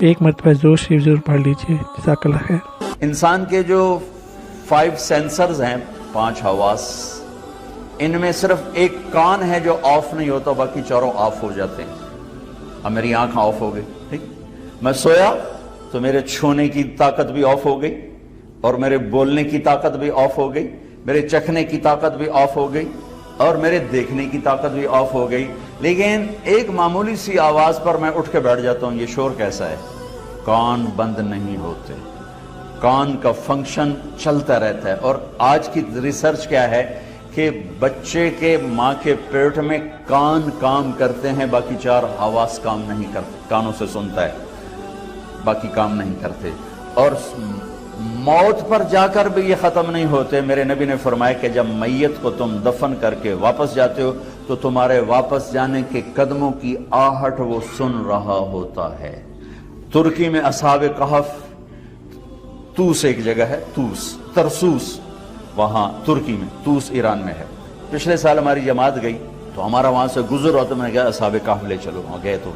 ایک مرتبہ زور شریف ضرور پڑھ لیجیے، جزاک اللہ خیر۔ انسان کے جو 5 سینسرز ہیں، 5 حواس، ان میں صرف ایک کان ہے جو آف نہیں ہوتا، باقی چاروں آف ہو جاتے ہیں۔ اب میری آنکھ آف ہو گئی، ٹھیک، میں سویا تو میرے چھونے کی طاقت بھی آف ہو گئی، اور میرے بولنے کی طاقت بھی آف ہو گئی، میرے چکھنے کی طاقت بھی آف ہو گئی، اور میرے دیکھنے کی طاقت بھی آف ہو گئی، لیکن ایک معمولی سی آواز پر میں اٹھ کے بیٹھ جاتا ہوں۔ یہ شور کیسا ہے؟ کان بند نہیں ہوتے، کان کا فنکشن چلتا رہتا ہے۔ اور آج کی ریسرچ کیا ہے کہ بچے کے ماں کے پیٹ میں کان کام کرتے ہیں، باقی 4 حواس کام نہیں کرتے، کانوں سے سنتا ہے، باقی کام نہیں کرتے، اور موت پر جا کر بھی یہ ختم نہیں ہوتے۔ میرے نبی نے فرمایا کہ جب میت کو تم دفن کر کے واپس جاتے ہو تو تمہارے واپس جانے کے قدموں کی آہٹ وہ سن رہا ہوتا ہے۔ ترکی میں اصحاب کہف، توس ایک جگہ ہے، توس، ترسوس، وہاں ترکی میں، توس ایران میں ہے۔ پچھلے سال ہماری جماعت گئی تو ہمارا وہاں سے گزر ہوا تو میں نے کہا اصحاب کہف لے چلو، وہاں گئے تو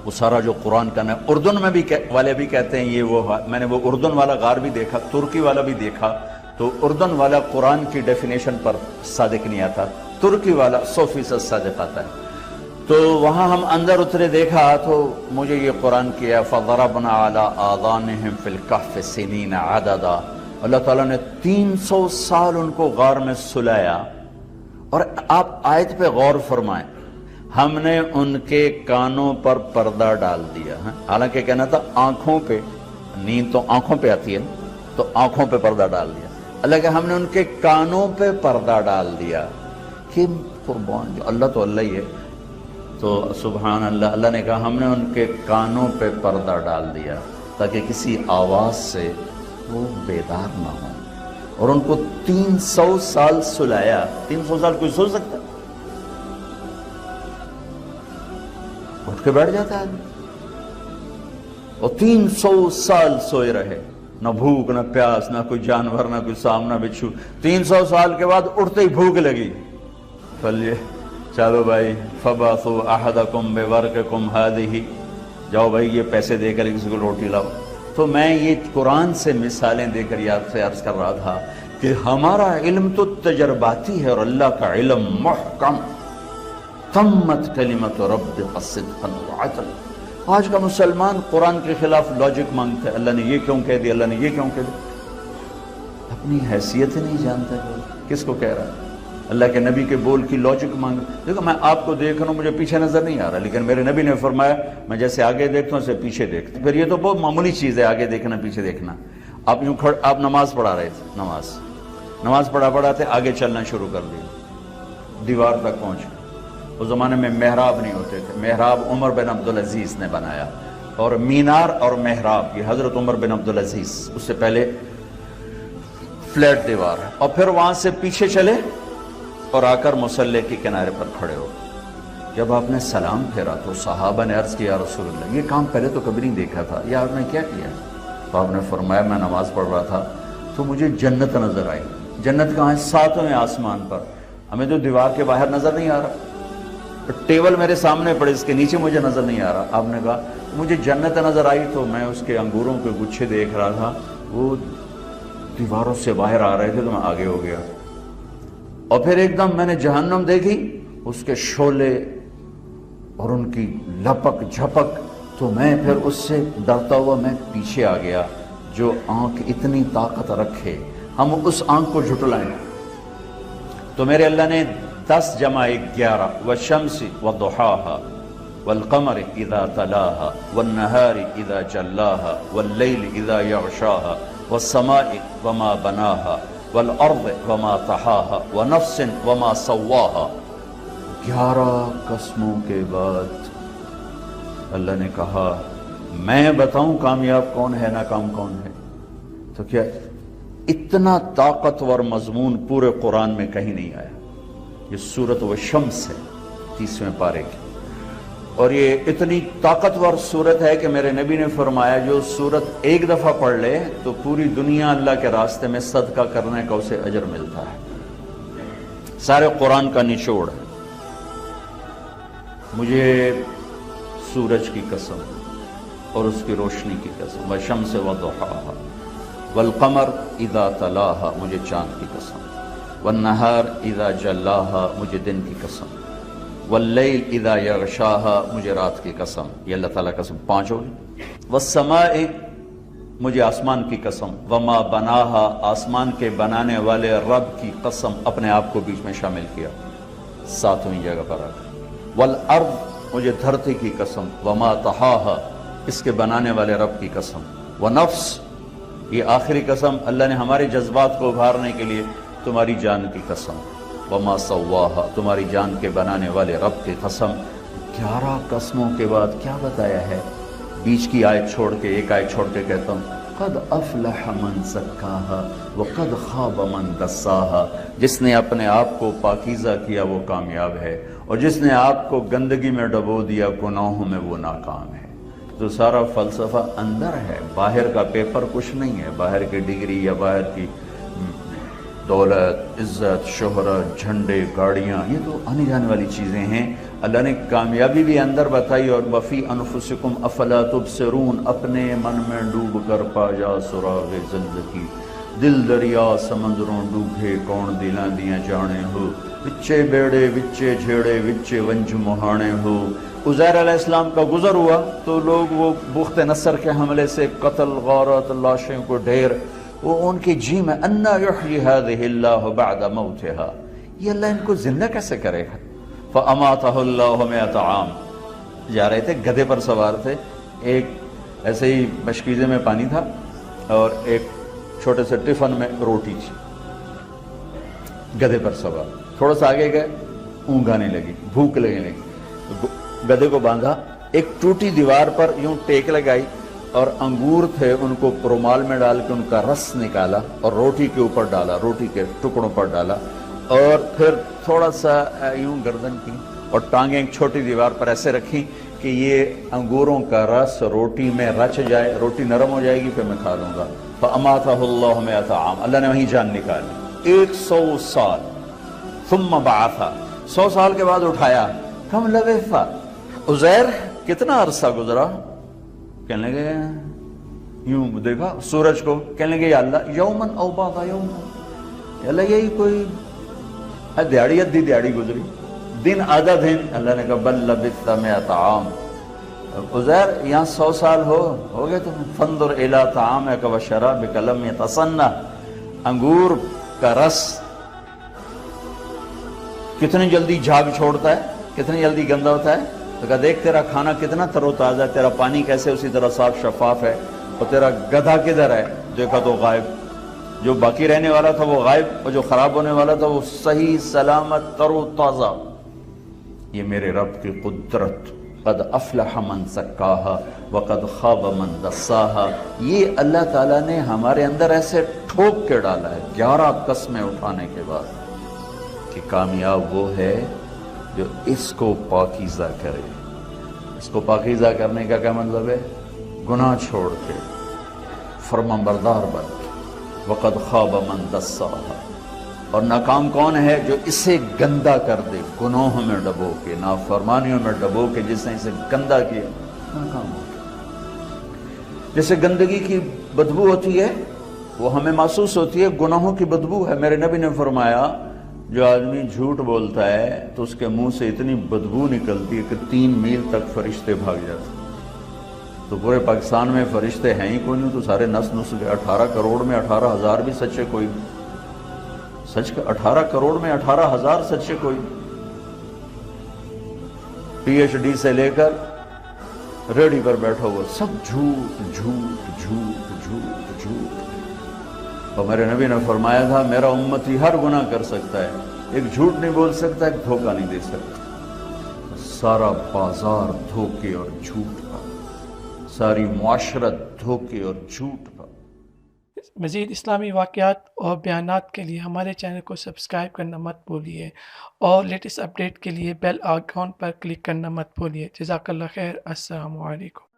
وہ سارا جو قرآن کا نام، اردن میں بھی والے بھی کہتے ہیں یہ وہ، میں نے وہ اردن والا غار بھی دیکھا، ترکی والا بھی دیکھا، تو اردن والا قرآن کی ڈیفینیشن پر صادق نہیں آتا، ترکی والا 100% صادق آتا ہے۔ تو وہاں ہم اندر اترے، دیکھا تو مجھے یہ قرآن کیا فَضَرَبْنَا عَلَىٰ آذَانِهِمْ فِي الْكَهْفِ سِنِينَ عَدَدًا، اللہ تعالیٰ نے 300 سال ان کو غار میں سلایا۔ اور آپ آیت پہ غور فرمائیں، ہم نے ان کے کانوں پر پردہ ڈال دیا، حالانکہ کہنا تھا آنکھوں پہ، نیند تو آنکھوں پہ آتی ہے تو آنکھوں پہ پردہ ڈال دیا، اللہ کہ ہم نے ان کے کانوں پہ پردہ ڈال دیا۔ کہ قربان، اللہ تو اللہ ہی ہے، تو سبحان اللہ، اللہ نے کہا ہم نے ان کے کانوں پہ پردہ ڈال دیا تاکہ کسی آواز سے وہ بیدار نہ ہوں، اور ان کو 300 سال سلایا۔ 300 سال کوئی سو سکتا؟ اٹھ کے بیٹھ جاتا ہے، اور 300 سال سوئے رہے، نہ بھوک نہ پیاس، نہ کوئی جانور، نہ کوئی سامنا بچھو۔ 300 سال کے بعد اٹھتے ہی بھوک لگی، چلیے چلو بھائی، فَبَعْثُوا أَحَدَكُمْ بِوَرْقِكُمْ هَذِهِ، جاؤ بھائی یہ پیسے دے کر کسی کو روٹی لاؤ۔ تو میں یہ قرآن سے مثالیں دے کر یاد سے عرض کر رہا تھا کہ ہمارا علم تو تجرباتی ہے، اور اللہ کا علم محکم، تمت کلمت ربک صدقا وعدلا۔ آج کا مسلمان قرآن کے خلاف لاجک مانگتا ہے، اللہ نے یہ کیوں کہہ دیا، اللہ نے یہ کیوں کہہ دیا، اپنی حیثیت نہیں جانتا ہے کس کو کہہ رہا ہے۔ اللہ کے نبی کے بول کی لاجک مانگ، دیکھو میں آپ کو دیکھ رہا ہوں، مجھے پیچھے نظر نہیں آ رہا، لیکن میرے نبی نے فرمایا میں جیسے آگے دیکھتا ہوں اسے پیچھے دیکھتا ہوں۔ پھر یہ تو بہت معمولی چیز ہے، آگے دیکھنا پیچھے دیکھنا۔ آپ یوں آپ نماز پڑھا رہے تھے، نماز پڑھاتے آگے چلنا شروع کر دیا، دیوار تک پہنچ گئے۔ اس زمانے میں محراب نہیں ہوتے تھے، محراب عمر بن عبدالعزیز نے بنایا، اور مینار اور محراب یہ حضرت عمر بن عبدالعزیز، اس سے پہلے فلیٹ دیوار ہے۔ اور پھر وہاں سے پیچھے چلے اور آ کر مصلی کے کنارے پر کھڑے ہو۔ جب آپ نے سلام پھیرا تو صحابہ نے عرض کیا رسول اللہ، یہ کام پہلے تو کبھی نہیں دیکھا تھا، یہ آپ نے کیا کیا؟ تو آپ نے فرمایا میں نماز پڑھ رہا تھا تو مجھے جنت نظر آئی۔ جنت کہاں ہے؟ 7ویں آسمان پر، ہمیں تو دیوار کے باہر نظر نہیں آ رہا، ٹیبل میرے سامنے پڑے، اس کے نیچے مجھے نظر نہیں آ رہا۔ آپ نے کہا مجھے جنت نظر آئی تو میں اس کے انگوروں کے گچھے دیکھ رہا تھا، وہ دیواروں سے باہر آ رہے تھے تو میں آگے ہو گیا، اور پھر ایک دم میں نے جہنم دیکھی، اس کے شعلے اور ان کی لپک جھپک، تو میں پھر اس سے ڈرتا ہوا میں پیچھے آ گیا۔ جو آنکھ اتنی طاقت رکھے، ہم اس آنکھ کو جھٹلائیں۔ تو میرے اللہ نے 10 جمع 11، والشمس وضحاها والقمر اذا تلاها والنهار اذا جلاها والليل اذا يغشاها والسماء وما بناها والارض وما طحاها ونفس وما سواها۔ 11 قسموں کے بعد اللہ نے کہا میں بتاؤں کامیاب کون ہے ناکام کون ہے؟ تو کیا اتنا طاقتور مضمون پورے قرآن میں کہیں نہیں آیا۔ یہ سورۃ والشمس ہے 30ویں پارے کی، اور یہ اتنی طاقتور سورت ہے کہ میرے نبی نے فرمایا جو سورت ایک دفعہ پڑھ لے تو پوری دنیا اللہ کے راستے میں صدقہ کرنے کا اسے اجر ملتا ہے۔ سارے قرآن کا نچوڑ ہے۔ مجھے سورج کی قسم، اور اس کی روشنی کی قسم، والشمس وضحاها، والقمر اذا تلاها، مجھے چاند کی قسم، والنہار اذا جلاها، مجھے دن کی قسم، واللیل اذا یغشاها، مجھے رات کی قسم۔ یہ اللہ تعالیٰ قسم 5 ہوگی۔ والسماء، مجھے آسمان کی قسم، وما بناها، آسمان کے بنانے والے رب کی قسم، اپنے آپ کو بیچ میں شامل کیا 7ویں جگہ پر آ کر۔ والارض، مجھے دھرتی کی قسم، وما طحاها، اس کے بنانے والے رب کی قسم۔ ونفس، یہ آخری قسم اللہ نے ہمارے جذبات کو ابھارنے کے لیے، تمہاری جان کی قسم، وما سواها، تمہاری جان کے بنانے والے رب کی قسم۔ 11 قسموں کے بعد کیا بتایا ہے؟ بیچ کی آیت چھوڑ کے، ایک آیت چھوڑ کے کہتا ہوں، قد افلح من زکاها وقد خاب من دساها، جس نے اپنے آپ کو پاکیزہ کیا وہ کامیاب ہے، اور جس نے آپ کو گندگی میں ڈبو دیا گناہوں میں وہ ناکام ہے۔ تو سارا فلسفہ اندر ہے، باہر کا پیپر کچھ نہیں ہے، باہر کی ڈگری یا باہر کی دولت، عزت، شہرت، جھنڈے، گاڑیاں، یہ تو آنے جانے والی چیزیں ہیں۔ اللہ نے کامیابی بھی اندر بتائی، اور وفی انفسکم افلا تبصرون، اپنے من میں ڈوب کر پا جا سراغ زندگی، دل دریا سمندروں ڈوبے کون دلاں دیاں جانے ہو، وچے بیڑے وچے جھیڑے وچے ونج مہانے ہو۔ عزیر علیہ السلام کا گزر ہوا تو لوگ وہ بخت نصر کے حملے سے قتل، غارت، لاشیں کو ڈھیر، وہ ان کی جی میں انا یحیی هذه اللہ بعد موتها، یہ اللہ ان کو زندہ کیسے کرے گا؟ فاماتہ اللہ 100 عام۔ جا رہے تھے، گدھے پر سوار تھے، ایک ایسے ہی مشکیزے میں پانی تھا اور ایک چھوٹے سے ٹفن میں روٹی تھی، گدھے پر سوار، تھوڑا سا آگے گئے، اونگ آنے لگی، بھوک لگنے لگی، گدھے کو باندھا، ایک ٹوٹی دیوار پر یوں ٹیک لگائی، اور انگور تھے ان کو رومال میں ڈال کے ان کا رس نکالا اور روٹی کے اوپر ڈالا، روٹی کے ٹکڑوں پر ڈالا، اور پھر تھوڑا سا یوں گردن کی اور ٹانگیں ایک چھوٹی دیوار پر ایسے رکھی کہ یہ انگوروں کا رس روٹی میں رچ جائے، روٹی نرم ہو جائے گی، پھر میں کھا لوں گا۔ فَأَمَاتَهُ اللَّهُ 100 عام، اللہ نے وہیں جان نکالی، 100 سال۔ ثم بعث، 100 سال کے بعد اٹھایا۔ کم لبث، عزیر کتنا عرصہ گزرا؟ کہنے لگے، یوں دیکھا سورج کو، کہنے لگے یا اللہ یومن او بعض یوم، یا اللہ یہی کوئی دیہڑی ادھی دیہڑی گزری، دن آدھا دن۔ اللہ نے کہا بل لبثت 100 عام، عزیر یہاں 100 سال ہو گئے تمہیں۔ فانظر الی طعامک و شرابک لم یتصنع، انگور کا رس کتنی جلدی جھاگ چھوڑتا ہے، کتنی جلدی گندا ہوتا ہے۔ تو کہا دیکھ تیرا کھانا کتنا تر و تازہ ہے، تیرا پانی کیسے اسی طرح صاف شفاف ہے، اور تیرا گدھا کدھر ہے؟ دیکھا تو غائب، جو باقی رہنے والا تھا وہ غائب، اور جو خراب ہونے والا تھا وہ صحیح سلامت تر و تازہ۔ یہ میرے رب کی قدرت، قد افلح من زکاها وقد خاب من دساها، یہ اللہ تعالیٰ نے ہمارے اندر ایسے ٹھوک کے ڈالا ہے 11 قسمیں اٹھانے کے بعد، کہ کامیاب وہ ہے جو اس کو پاکیزہ کرے۔ اس کو پاکیزہ کرنے کا کیا مطلب ہے؟ گناہ چھوڑ کے فرمانبردار بن کے۔ وقد خاب من دساها، اور ناکام کون ہے؟ جو اسے گندا کر دے، گناہوں میں ڈبو کے، نافرمانیوں میں ڈبو کے، جس نے اسے گندا کیا ناکام ہو گیا۔ جیسے گندگی کی بدبو ہوتی ہے وہ ہمیں محسوس ہوتی ہے، گناہوں کی بدبو ہے۔ میرے نبی نے فرمایا جو آدمی جھوٹ بولتا ہے تو اس کے منہ سے اتنی بدبو نکلتی ہے کہ 3 میل تک فرشتے بھاگ جاتے ہیں۔ تو پورے پاکستان میں فرشتے ہیں ہی کوئی نہیں، تو سارے نس کے 18 کروڑ میں 18,000 بھی سچے کوئی، سچ کا 18 کروڑ میں 18,000 سچے کوئی، پی ایچ ڈی سے لے کر ریڈی پر بیٹھا ہوا، سب جھوٹ جھوٹ جھوٹ جھوٹ جھوٹ۔ اور میرے نبی نے فرمایا تھا میرا امتی ہر گناہ کر سکتا ہے، ایک جھوٹ نہیں بول سکتا، ایک دھوکہ نہیں دے سکتا۔ سارا بازار دھوکے اور جھوٹ کا، ساری معاشرت دھوکے اور جھوٹ کا۔ مزید اسلامی واقعات اور بیانات کے لیے ہمارے چینل کو سبسکرائب کرنا مت بھولیے، اور لیٹسٹ اپڈیٹ کے لیے بیل آئیکن پر کلک کرنا مت بھولیے۔ جزاک اللہ خیر، السلام علیکم۔